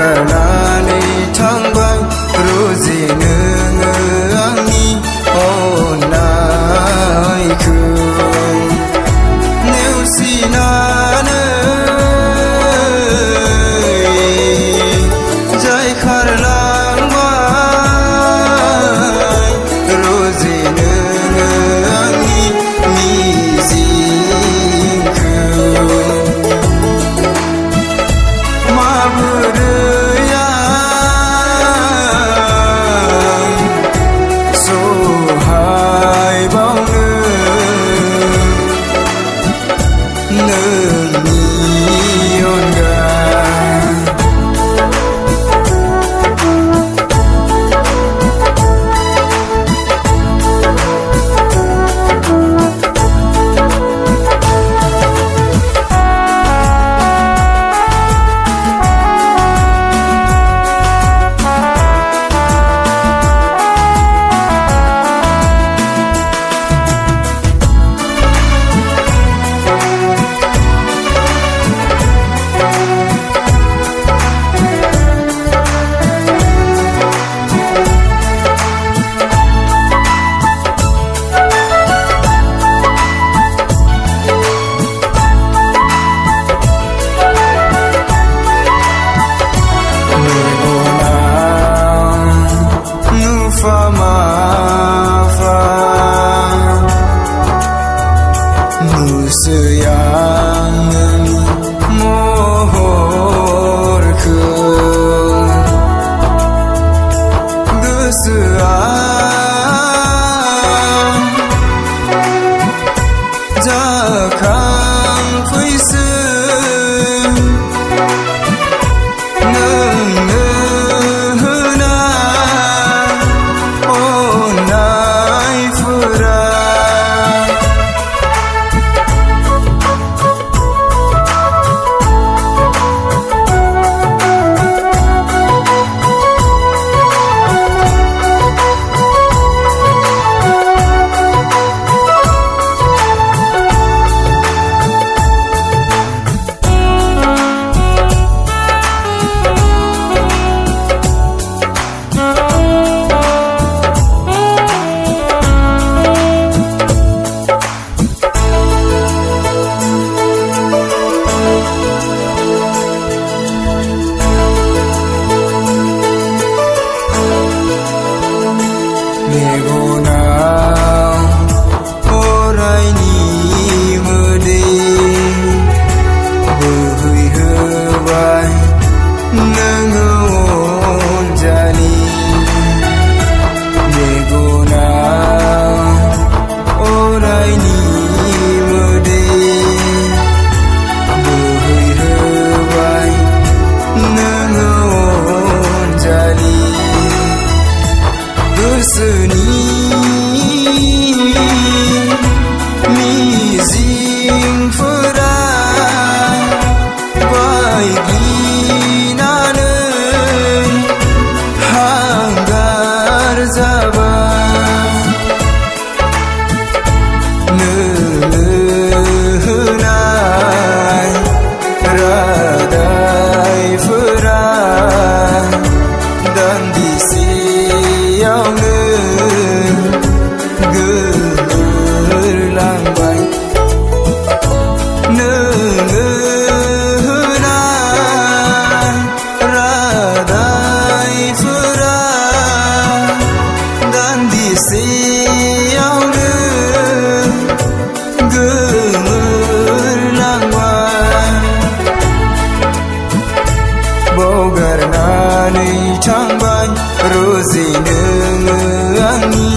बावगारनानै थांबाय रुजि नोङो आंनि अननायखौ नेवसिनानै जाय खारलांबाय रुजि नोङो आंनि मिजिंखौ माबोरै आं सहाय बावनो नोंनि अनगा Musayang noni mohorku gosoan jakang faisu nोंनो होनाय अननायफोरा मेगनाव अरायनि मोदै बोहैहोबाय नोङो अनजालि मेगनाव अरायनि मोदै बोहैहोबाय नोङो अनजालि गोसोनि मिजिंफोरा बायग्लिनानै हांगार जाबाय नोंनो होनाय रादायफोरा दान्दिसेयावनो गोमोरलांबाय नोंनो होनाय रादायफोरा दान्दिसेयावनो गोमोरलांबाय बावगारनानै थांबाय रुजि नोङो आंनि